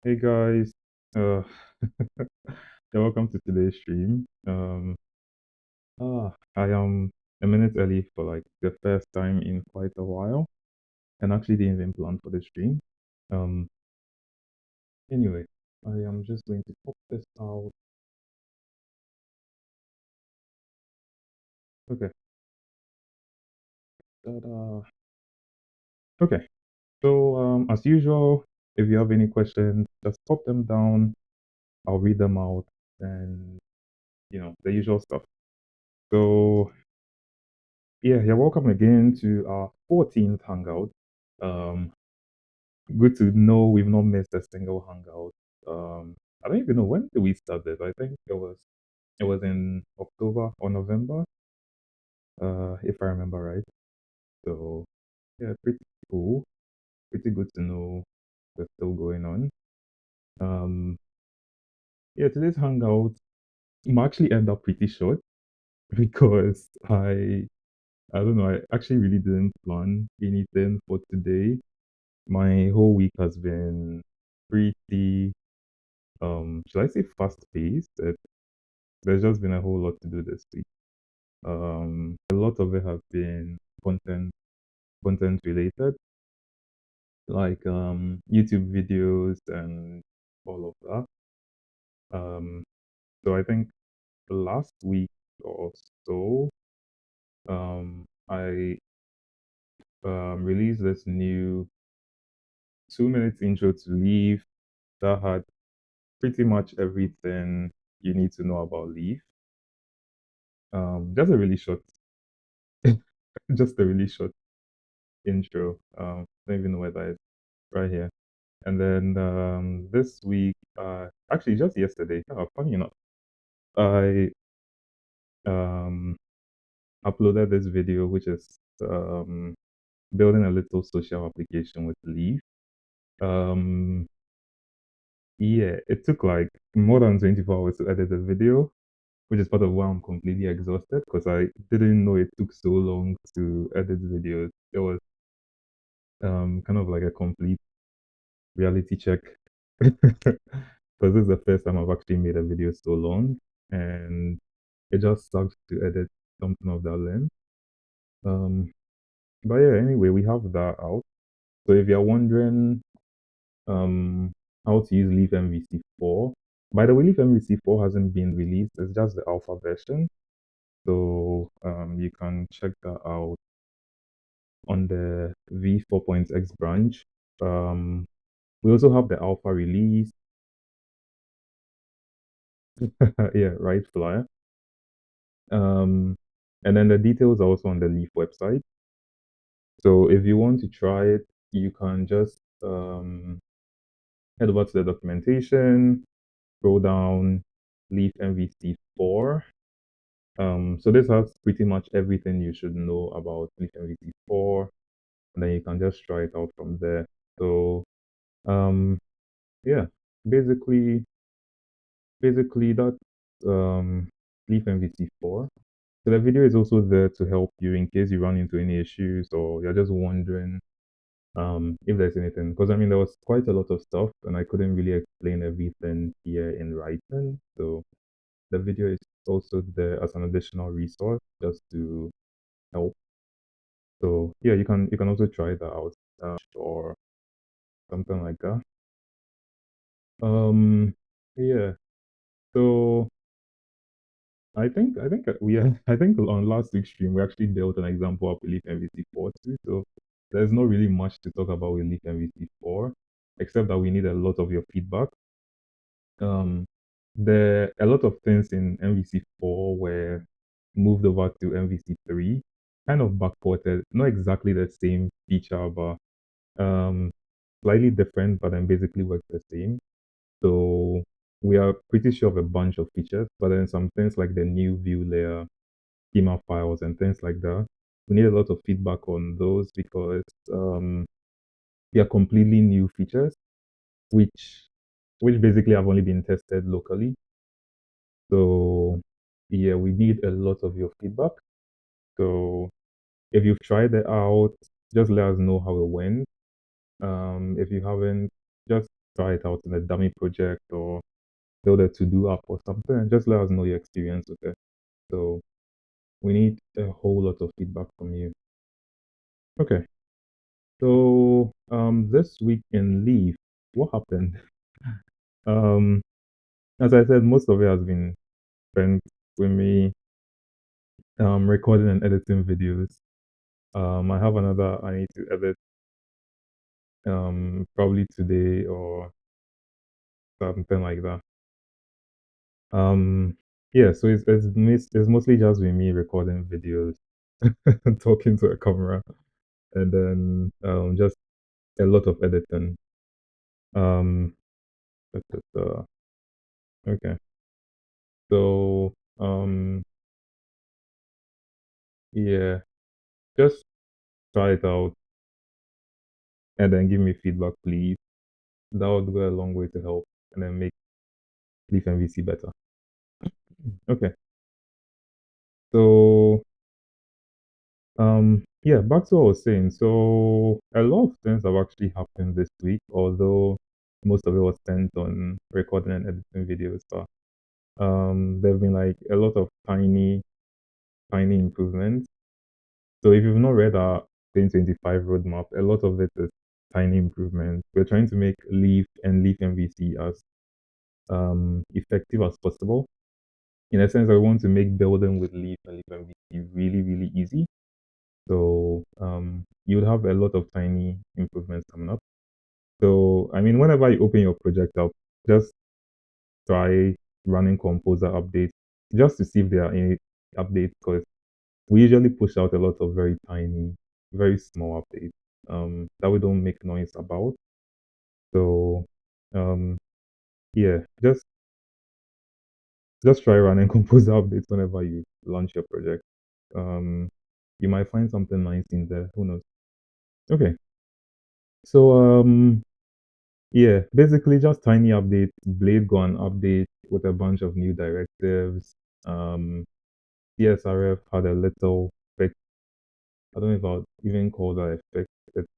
Hey guys, uh, yeah, welcome to today's stream. I am a minute early for like the first time in quite a while, and actually didn't even plan for the stream. Um, anyway, I am just going to pop this out. Okay, ta-da. Okay. So as usual, if you have any questions, just pop them down. I'll read them out, and the usual stuff. So yeah, you're welcome again to our 14th Hangout. Um, Good to know we've not missed a single hangout. I don't even know when did we start this. I think it was in October or November, if I remember right. So yeah, pretty cool. Pretty good to know we're still going on. Um, yeah, today's hangout might actually end up pretty short because I don't know, I actually really didn't plan anything for today. My whole week has been pretty should I say fast paced? There's just been a whole lot to do this week. A lot of it has been content related, like YouTube videos and all of that. Um, so I think last week or so, I released this new 2 minutes intro to Leaf that had pretty much everything you need to know about Leaf. Just a really short, just a really short intro. Don't even know where that is right here. And then this week, actually just yesterday, funny enough, I um uploaded this video, which is building a little social application with Leaf. Um, yeah, it took like more than 24 hours to edit the video, which is part of why I'm completely exhausted because I didn't know it took so long to edit videos. It was kind of like a complete reality check because this is the first time I've actually made a video so long, and it just sucks to edit something of that length. Um, but yeah, anyway, we have that out. So if you're wondering um how to use Leaf MVC 4, by the way, Leaf MVC 4 hasn't been released, it's just the alpha version. So you can check that out on the v4.x branch. We also have the alpha release. Yeah, right, flyer. Um, and then the details are also on the Leaf website. So if you want to try it, you can just head over to the documentation, scroll down, Leaf MVC 4. So this has pretty much everything you should know about Leaf MVC 4, and then you can just try it out from there. So um, yeah, basically, that's Leaf MVC 4. So the video is also there to help you in case you run into any issues or you're just wondering if there's anything. Because I mean there was quite a lot of stuff and I couldn't really explain everything here in writing. So the video is also there as an additional resource just to help. So yeah, you can also try that out or something like that. Um yeah. So I think we I think on last week's stream we actually dealt an example of Leaf MVC 4 too. So there's not really much to talk about with Leaf MVC 4, except that we need a lot of your feedback. Um, a lot of things in MVC 4 were moved over to MVC 3, kind of backported, not exactly the same feature, but um, slightly different, but then basically works the same. So we are pretty sure of a bunch of features, but then some things like the new view layer, schema files, and things like that. We need a lot of feedback on those because they are completely new features, which basically have only been tested locally. So yeah, we need a lot of your feedback. So if you've tried it out, just let us know how it went. If you haven't, just try it out in a dummy project or build a to-do app or something, and just let us know your experience with it. So we need a whole lot of feedback from you. Okay. So this week in Leaf, what happened? Um as I said, most of it has been spent with me recording and editing videos. I have another I need to edit probably today or something like that. Um yeah, so it's mostly just with me recording videos, talking to a camera, and then just a lot of editing. Um okay. So yeah, just try it out and then give me feedback, please. That would go a long way to help and then make Leaf MVC better. Okay. So yeah, back to what I was saying. So a lot of things have actually happened this week, although most of it was spent on recording and editing videos. But there have been like a lot of tiny improvements. So if you've not read our 2025 roadmap, a lot of it is tiny improvements. We're trying to make Leaf and Leaf MVC as effective as possible. In a sense, I want to make building with Leaf and Leaf MVC really, really easy. So you would have a lot of tiny improvements coming up. So I mean, whenever you open your project up, just try running composer updates just to see if there are any updates, because we usually push out a lot of very tiny, very small updates that we don't make noise about. So um yeah, just try running composer updates whenever you launch your project. Um you might find something nice in there, who knows. Okay. So yeah, basically just tiny updates, Blade Gone update with a bunch of new directives. CSRF had a little fix. I don't know if I'll even call that a fix. It's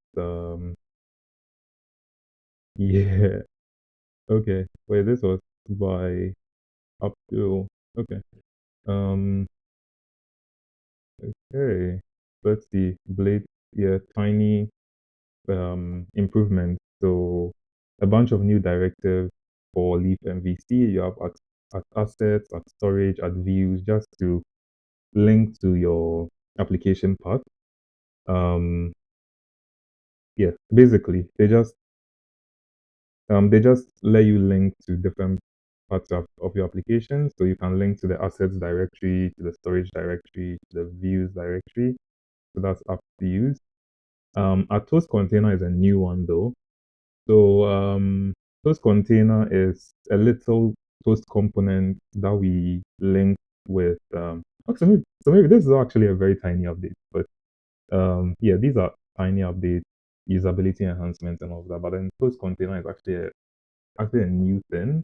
yeah. Okay. Wait, this was by up to okay. Um okay. Let's see. Blade, yeah, tiny improvements. So a bunch of new directives for Leaf MVC. You have at assets, at storage, at views, just to link to your application path. Um, yeah, basically they just let you link to different parts of your application. So you can link to the assets directory, to the storage directory, to the views directory. So that's up to use. Our toast container is a new one though. So toast container is a little toast component that we link with okay, so maybe this is actually a very tiny update, but yeah, these are tiny updates, usability enhancements and all of that. But then toast container is actually a new thing.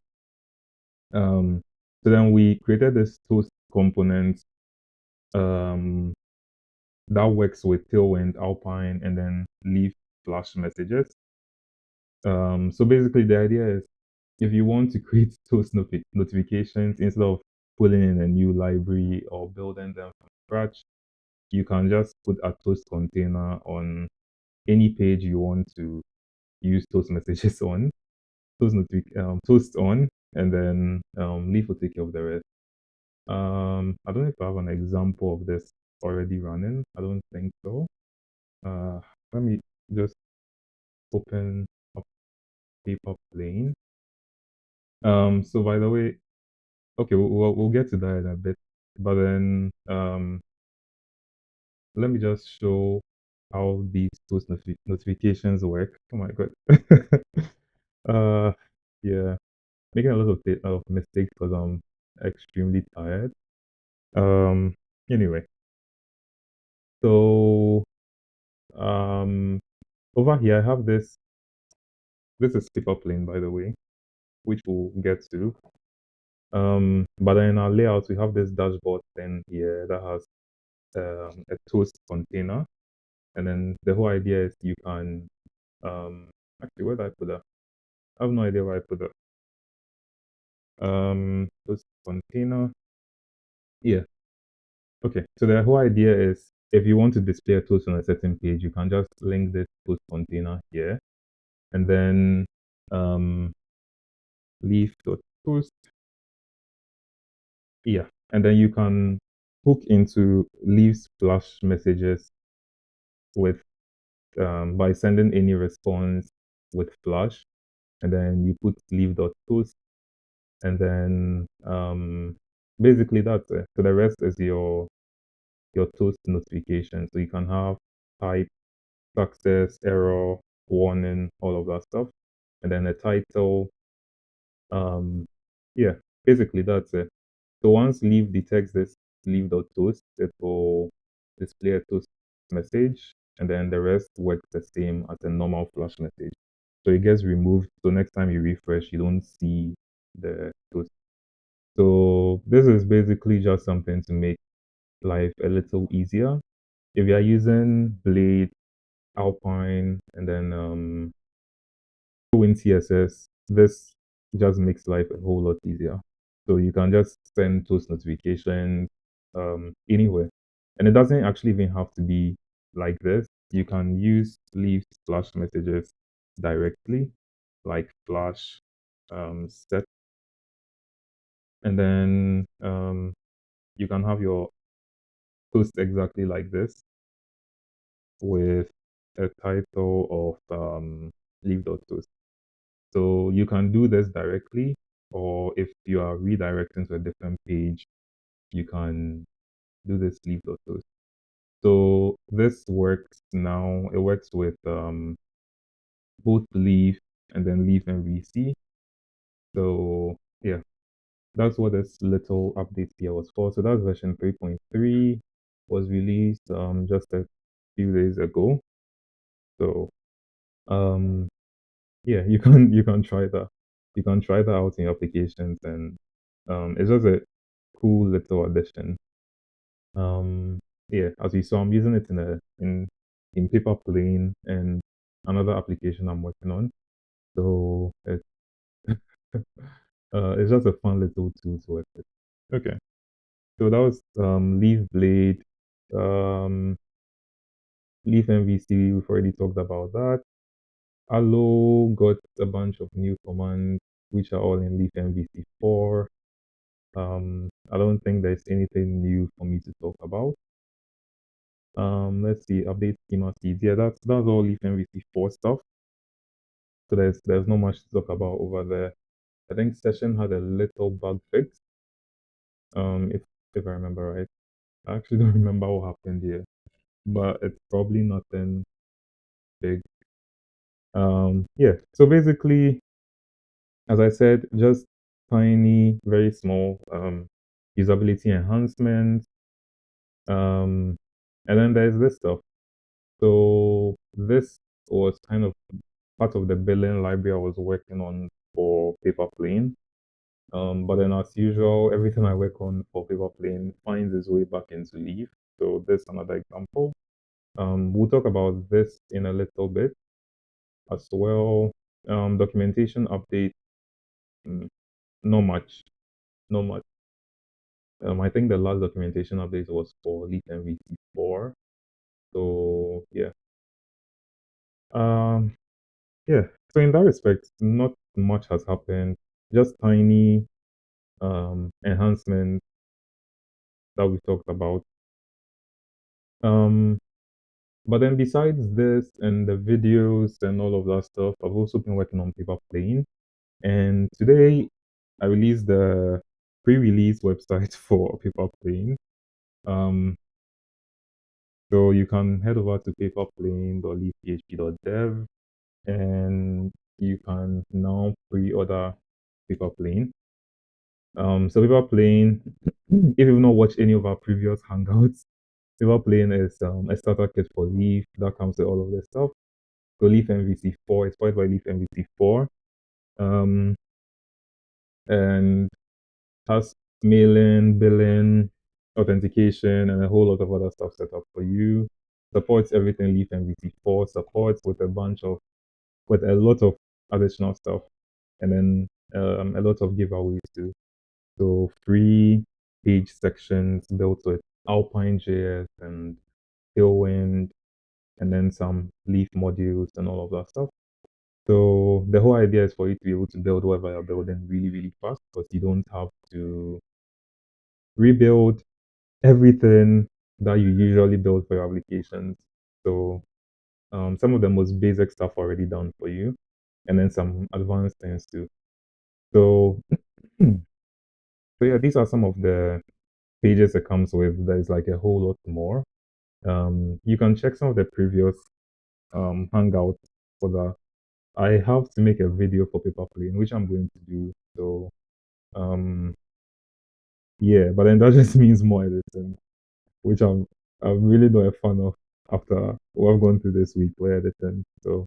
So then we created this toast component um that works with Tailwind, Alpine, and then Leaf Flash messages. So basically the idea is if you want to create toast notifications instead of pulling in a new library or building them from scratch, you can just put a toast container on any page you want to use toast messages on, toast on, and then Leaf will take care of the rest. I don't know if I have an example of this already running. I don't think so. Uh, let me just open up paper plane. So by the way, okay, we'll get to that in a bit, but then let me just show how these toast notifications work. Oh my god. uh, yeah, making a lot of mistakes because I'm extremely tired. Um, anyway, so um, over here I have this. This is paper plane, by the way, which we'll get to. But then in our layout, we have this dashboard thing here that has a toast container, and then the whole idea is you can actually where did I put that? I have no idea why I put that. Post container. Yeah. Okay. So the whole idea is if you want to display a toast on a certain page, you can just link this post container here, and then um leaf.toast. Yeah. And then you can hook into Leaf splash messages with by sending any response with Flash, and then you put leave.toast, and then basically that's it. So the rest is your toast notification. So you can have type, success, error, warning, all of that stuff, and then a title. Yeah, basically that's it. So once leave detects this leave.toast, it will display a toast message, and then the rest works the same as a normal Flash message. So it gets removed. So next time you refresh, you don't see the toast. So this is basically just something to make life a little easier. If you are using Blade, Alpine, and then in CSS, this just makes life a whole lot easier. So you can just send those notifications anywhere. And it doesn't actually even have to be like this. You can use Leaf Flash messages directly, like Flash set. And then you can have your post exactly like this with a title of leaf.toast. So you can do this directly, or if you are redirecting to a different page, you can do this leaf.toast. So this works now. It works with both Leaf and then Leaf MVC. So yeah, that's what this little update here was for. So that's version 3.3, was released just a few days ago. So um yeah, you can try that. You can try that out in your applications, and it's just a cool little addition. Um, yeah, as you saw, I'm using it in paper plane and another application I'm working on. So it's just a fun little tool to work with. Okay, so that was Leaf Blade, um, Leaf MVC. We've already talked about that. Allo got a bunch of new commands, which are all in Leaf MVC 4. I don't think there's anything new for me to talk about. Let's see, update schema seeds. Yeah, that's all Leaf MVC 4 stuff. So there's not much to talk about over there. I think session had a little bug fix. If I remember right. I actually don't remember what happened here, but it's probably nothing big. Yeah. So basically, as I said, just tiny, very small usability enhancements. And then there's this stuff. So this was kind of part of the billing library I was working on for paper plane. But then as usual, everything I work on for paper plane finds its way back into Leaf. So this is another example. We'll talk about this in a little bit as well. Documentation update, mm, not much, not much. I think the last documentation update was for Leaf MVC 4. So yeah. Um, yeah. So in that respect, not much has happened. Just tiny enhancements that we talked about. Um, but then besides this and the videos and all of that stuff, I've also been working on paper plane. And today I released the pre-release website for paper plane. Um, so you can head over to paperplane.leafphp.dev, and you can now pre-order paper plane. So paper plane, if you've not watched any of our previous hangouts, paper plane is a starter kit for Leaf that comes with all of this stuff. So Leaf MVC 4, it's powered by Leaf MVC 4, um, and has mailing, billing, authentication, and a whole lot of other stuff set up for you. Supports everything Leaf MVC 4 supports, with a lot of additional stuff. and then a lot of giveaways too. So free page sections built with Alpine JS and Tailwind, and then some Leaf modules and all of that stuff. So the whole idea is for you to be able to build whatever you're building really, really fast, because you don't have to rebuild everything that you usually build for your applications. So some of the most basic stuff already done for you, and then some advanced things too. So, so yeah, these are some of the pages it comes with. There's like a whole lot more. You can check some of the previous Hangout for that. I have to make a video for paper plane, which I'm going to do. So, um, yeah, but then that just means more editing, which I'm really not a fan of after what I've gone through this week for editing. So,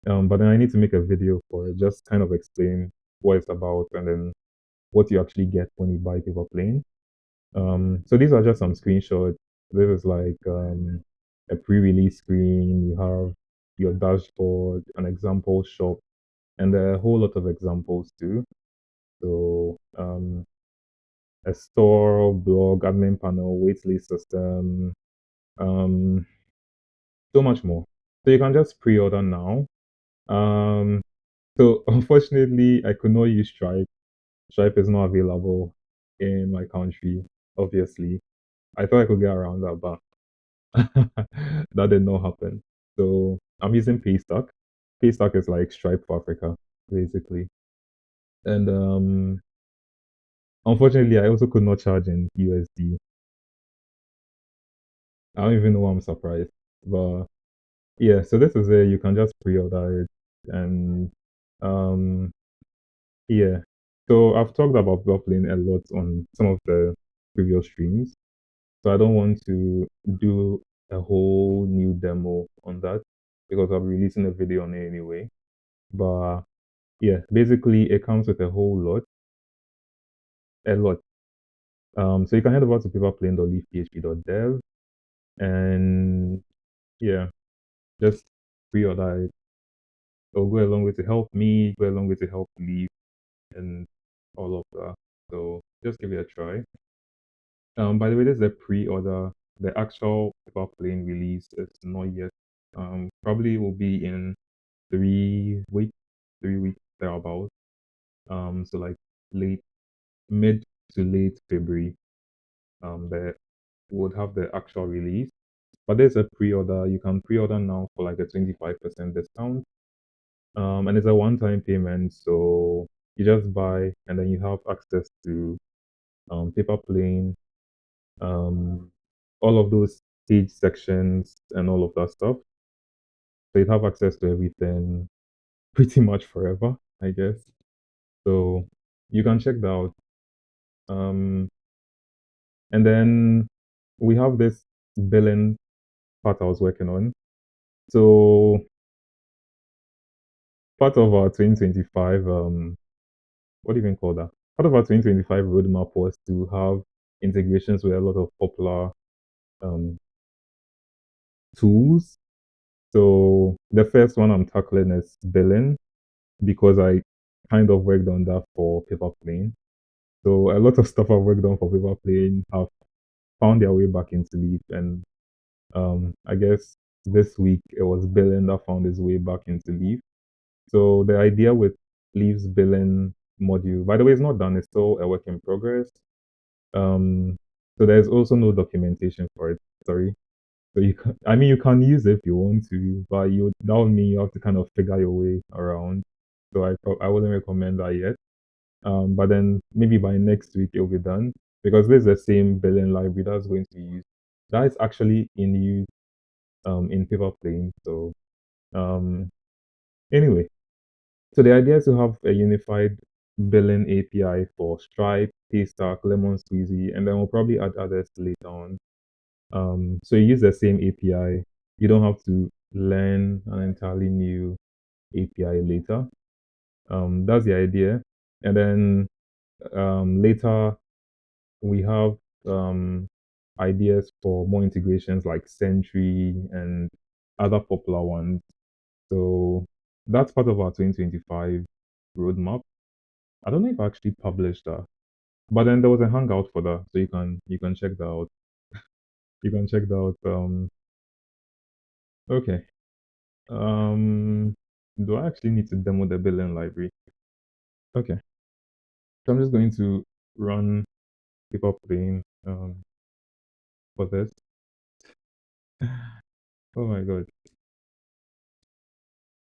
but then I need to make a video for it, just kind of explain what it's about and then what you actually get when you buy paper plane. So these are just some screenshots. This is like a pre-release screen. You have your dashboard, an example shop, and a whole lot of examples too. So a store, blog, admin panel, waitlist system, um, so much more. So you can just pre-order now. Um, so unfortunately, I could not use Stripe. Stripe is not available in my country, obviously. I thought I could get around that, but that did not happen. So I'm using Paystack. Paystack is like Stripe for Africa, basically. And unfortunately, I also could not charge in USD. I don't even know why I'm surprised. But yeah, so this is it. You can just pre-order it. And um yeah. So I've talked about Bufflin a lot on some of the previous streams. So I don't want to do a whole new demo on that because I'm releasing a video on it anyway. But yeah, basically it comes with a whole lot, a lot. So you can head over to paperplane.leafphp.dev and yeah, just pre-order it. It'll go a long way to help me, go a long way to help Leaf and all of that. So just give it a try. By the way, this is a pre-order. The actual paper plane release is not yet. Probably will be in 3 weeks, 3 weeks thereabouts. So like late, mid to late February. That would have the actual release. But there's a pre-order. You can pre-order now for like a 25% discount. And it's a one-time payment, so you just buy and then you have access to paper plane, um, all of those stage sections and all of that stuff. So you have access to everything pretty much forever, I guess. So you can check that out. Um, and then we have this billing part I was working on. So part of our 2025, what do you even call that? Part of our 2025 roadmap was to have integrations with a lot of popular um, tools. So the first one I'm tackling is billing because I kind of worked on that for paper plane. So a lot of stuff I've worked on for paper plane have found their way back into Leaf, and I guess this week it was billing that found its way back into Leaf. So the idea with Leaf's billing module, by the way, it's not done. It's still a work in progress. Um, so there's also no documentation for it. Sorry. So you can, I mean, you can use it if you want to, but that would mean you have to kind of figure your way around. So I wouldn't recommend that yet. But then maybe by next week it'll be done because this is the same billing library that's going to be used. That is actually in use in paper plane. So um anyway, so the idea is to have a unified billing API for Stripe, Paystack, Lemon Squeezy, and then we'll probably add others later on. So you use the same API. You don't have to learn an entirely new API later. That's the idea. And then later we have ideas for more integrations like Sentry and other popular ones. So that's part of our 2025. roadmap. I don't know if I actually published that, but then there was a Hangout for that, so you can check that out. You can check that out. Okay. Do I actually need to demo the billing library? Okay. So I'm just going to run people playing for this. Oh my god.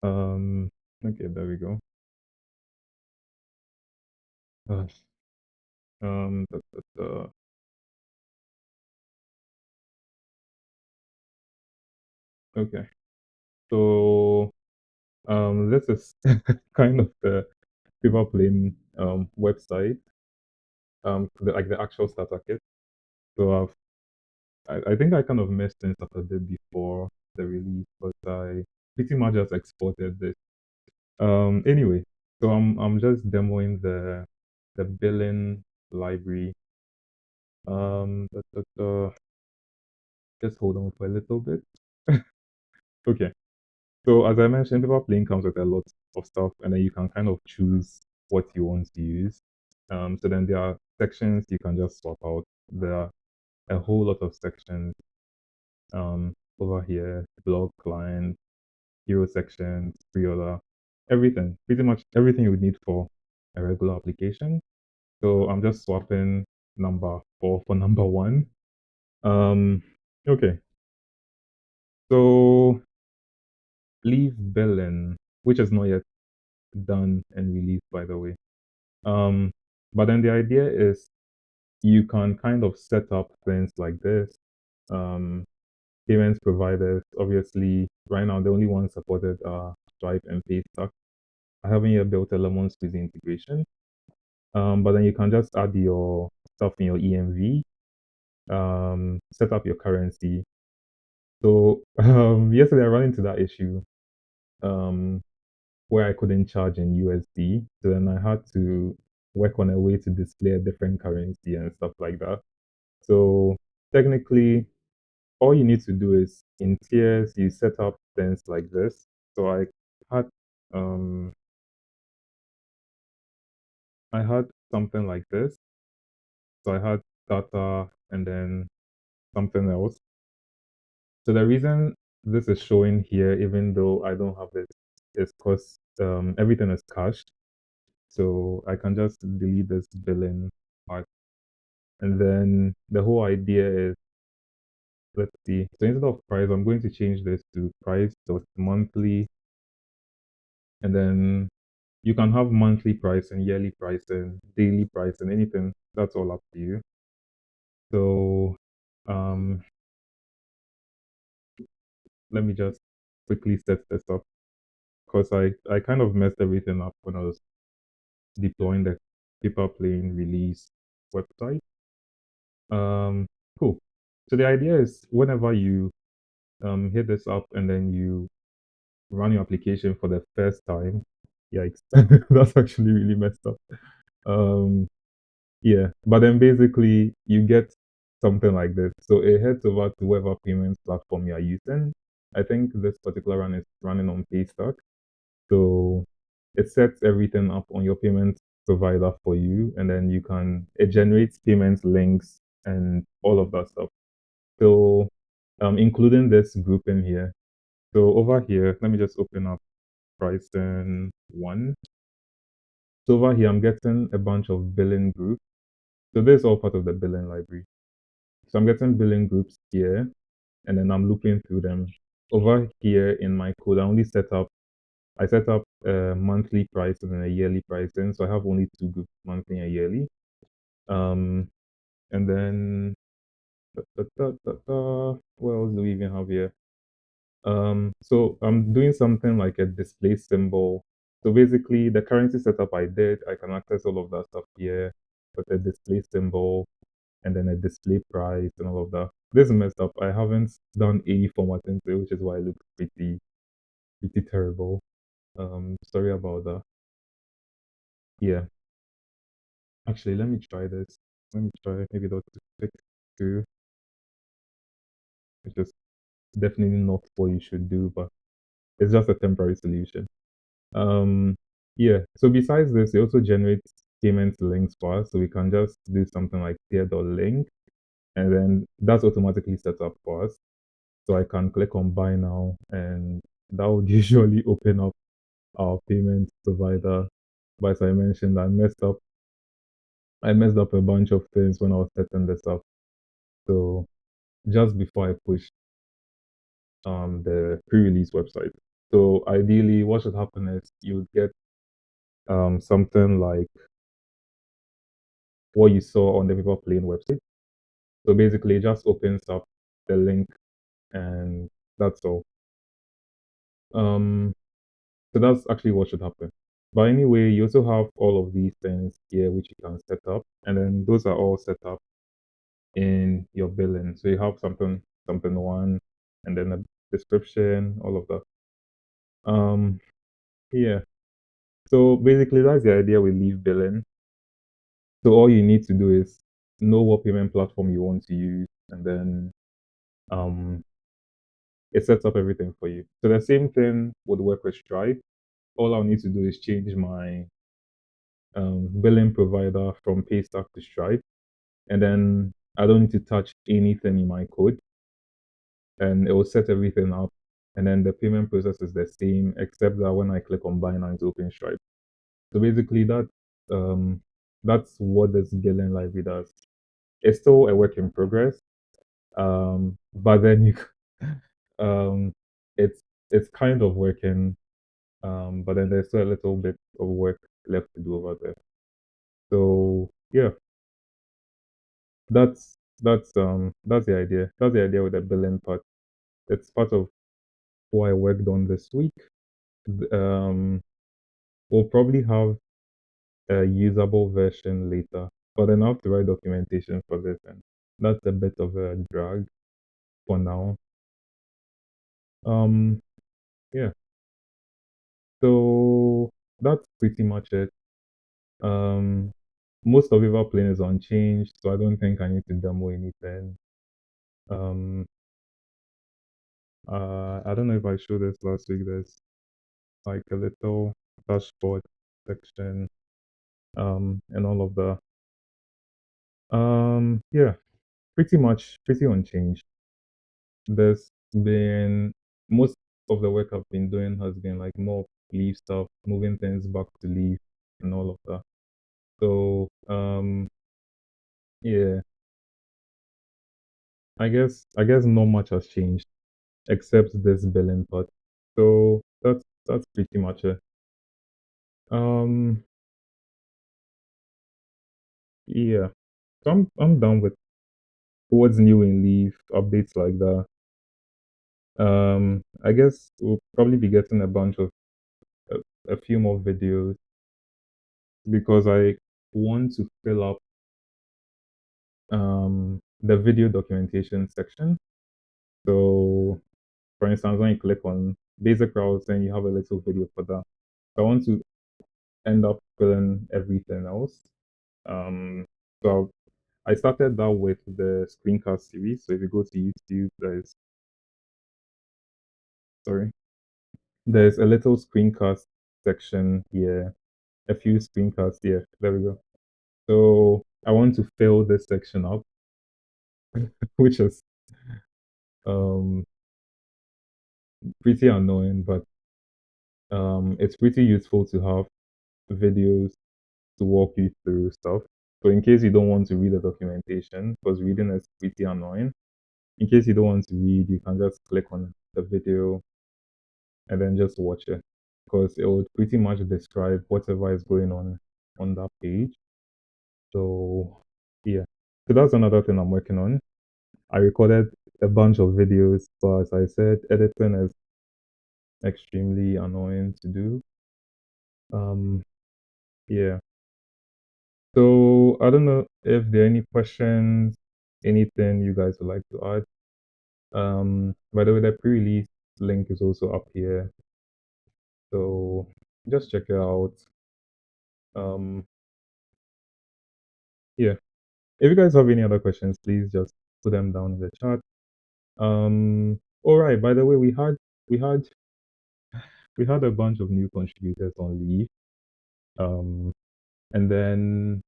Um. Okay, there we go. Uh, um. Da, da, da. Okay. So this is kind of the people playing website like the actual starter kit. So I think I kind of messed things up a bit before the release, but I pretty much just exported this. Anyway, so I'm just demoing the billing library. Just hold on for a little bit. Okay. So as I mentioned, paper plane comes with a lot of stuff, and then you can kind of choose what you want to use. So then there are sections you can just swap out. There are a whole lot of sections over here, blog client, hero section, pre-order, everything, pretty much everything you would need for a regular application. So I'm just swapping number 4 for number 1. Um, okay. So Leaf billing, which is not yet done and released, by the way. Um, but then the idea is you can kind of set up things like this. Um, payments providers, obviously, right now the only ones supported are Stripe and Paystack. I haven't yet built a Lemon Squeezy integration. But then you can just add your stuff in your EMV, set up your currency. So yesterday I ran into that issue um, where I couldn't charge in USD. So then I had to work on a way to display a different currency and stuff like that. So technically, all you need to do is in tiers, you set up things like this. So had um I had something like this. So I had data and then something else. So the reason this is showing here, even though I don't have it, is because everything is cached. So I can just delete this billing part. And then the whole idea is, let's see. So instead of price, I'm going to change this to price. So it's monthly. And then you can have monthly pricing, yearly pricing, daily pricing, anything. That's all up to you. So um, let me just quickly set this up because I kind of messed everything up when I was deploying the paper plane release website. Um, cool. So the idea is whenever you hit this up and then you run your application for the first time, yikes, that's actually really messed up. Um, yeah, but then basically you get something like this. So it heads over to whatever payments platform you are using. I think this particular run is running on Paystack. So it sets everything up on your payment provider for you, and then it generates payments links and all of that stuff. So including this group in here. So over here, let me just open up pricing one. So over here, I'm getting a bunch of billing groups. So this is all part of the billing library. So I'm getting billing groups here, and then I'm looping through them. Over here in my code, I set up a monthly pricing and a yearly pricing. So I have only two groups, monthly and yearly. And then what else do we even have here? So I'm doing something like a display symbol. So basically the currency setup I did, I can access all of that stuff here with a display symbol and then a display price and all of that. This is messed up. I haven't done any formatting to it, which is why it looks pretty terrible. Sorry about that. Yeah. Actually, let me try this. Let me try maybe those fix too. It's just definitely not what you should do, but it's just a temporary solution. Um Yeah. So besides this, it also generates payment links for us. So we can just do something like tier.link, and then that's automatically set up for us. So I can click on buy now, and that would usually open up our payment provider. But as I mentioned, I messed up a bunch of things when I was setting this up. So just before I push the pre-release website. So ideally what should happen is you would get something like what you saw on the Viva Plane website. So basically it just opens up the link and that's all. Um so that's actually what should happen. But anyway, you also have all of these things here which you can set up, and then those are all set up in your billing. So you have something one, and then a description, all of that. Um yeah. So basically that's the idea with Leaf billing. So all you need to do is know what payment platform you want to use, and then um, it sets up everything for you. So the same thing would work with Stripe. All I'll need to do is change my billing provider from Paystack to Stripe, and then I don't need to touch anything in my code, and it will set everything up. And then the payment process is the same, except that when I click on Buy Now, it's open Stripe. So basically, um, that's what this billing library does. It's still a work in progress. But then um it's it's kind of working, but then there's still a little bit of work left to do over there. So yeah, that's the idea. That's the idea with the billing part. It's part of what I worked on this week. Um we'll probably have a usable version later, but then I have to write documentation for this, and that's a bit of a drag for now. um yeah, so that's pretty much it. Um, most of Viva Plane is unchanged, so I don't think I need to demo anything. Um, I don't know if I showed this last week. There's like a little dashboard section, and all of that. Yeah, pretty unchanged. There's been most of the work I've been doing has been like more Leaf stuff, moving things back to Leaf and all of that. So, yeah, I guess not much has changed except this billing part. So that's pretty much it. Um, yeah. So I'm done with what's new in Leaf, updates like that. I guess we'll probably be getting a bunch of a few more videos because I want to fill up the video documentation section. So for instance, when you click on basic browse, then you have a little video for that. So I want to end up filling everything else. So I started that with the screencast series. So if you go to YouTube, sorry, there's a little screencast section here, a few screencasts here. There we go. So I want to fill this section up, which is um pretty annoying, but it's pretty useful to have videos to walk you through stuff. So in case you don't want to read the documentation, because reading is pretty annoying, in case you don't want to read, you can just click on the video and then just watch it, because it would pretty much describe whatever is going on that page. So yeah, so that's another thing I'm working on. I recorded a bunch of videos, but as I said, editing is extremely annoying to do. um yeah, so I don't know if there are any questions, anything you guys would like to add. By the way, the pre-release link is also up here, so just check it out. um yeah, if you guys have any other questions, please just put them down in the chat. All right, by the way, we had we had a bunch of new contributors on Leaf. Um, and then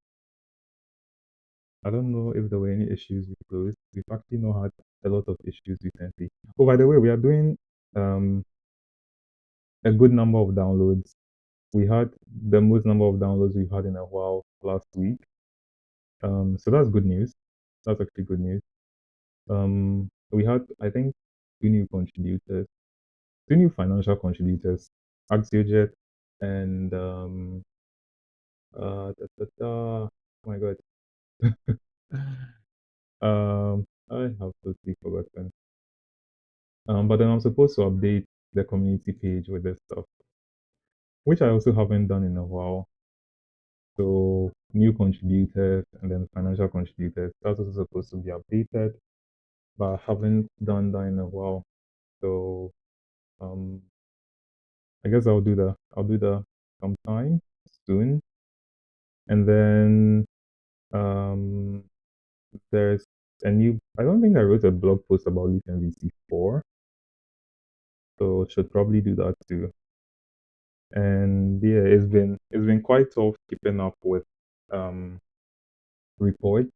I don't know if there were any issues with those. We've actually not had a lot of issues recently. Oh, by the way, we are doing um a good number of downloads. We had the most number of downloads we've had in a while last week. So that's good news. That's actually good news. We had, I think, two new contributors, two new financial contributors, Axiojet and oh my God, I have totally forgotten. But then I'm supposed to update the community page with this stuff, which I also haven't done in a while. So new contributors and then financial contributors, that's also supposed to be updated, but I haven't done that in a while. So um, I guess I'll do that. I'll do that sometime soon. And then um, there's a new. I don't think I wrote a blog post about Leaf MVC 4, so should probably do that too. And yeah, it's been quite tough keeping up with um reports.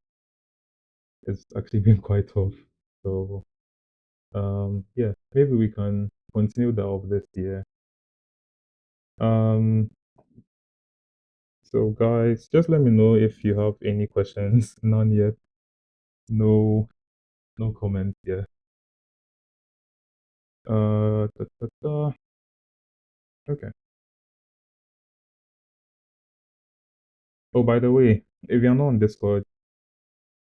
It's actually been quite tough. So yeah, maybe we can continue that of this year. Um so guys, just let me know if you have any questions. None yet. No, no comments yet. Da, da, da. Okay. Oh, by the way, if you're not on Discord,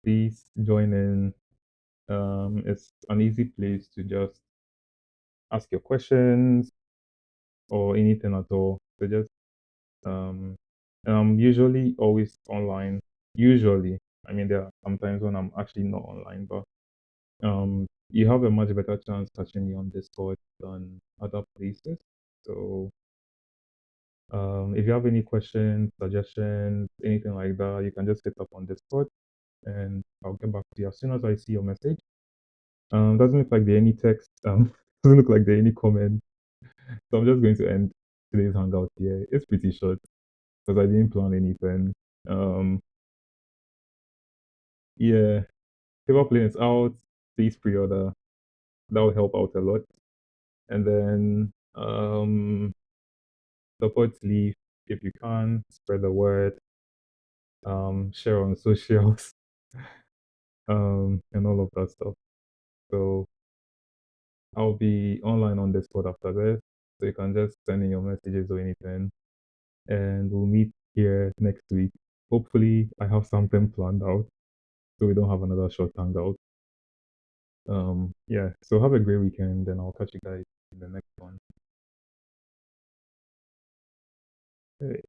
please join in. It's an easy place to just ask your questions or anything at all. So just um, and I'm usually always online. Usually, I mean, there are sometimes when I'm actually not online, but you have a much better chance catching me on Discord than other places. So if you have any questions, suggestions, anything like that, you can just hit up on Discord and I'll get back to you as soon as I see your message. Doesn't look like there are any text. Doesn't look like there are any comments. So I'm just going to end today's hangout here. It's pretty short because I didn't plan anything. Um, yeah, paper plane is out. Please pre-order. That will help out a lot. And then support Leaf if you can. Spread the word. Share on socials. And all of that stuff. So I'll be online on Discord after this. So you can just send in your messages or anything. And we'll meet here next week. Hopefully, I have something planned out so we don't have another short hangout. Yeah, so have a great weekend, and I'll catch you guys in the next one. Hey.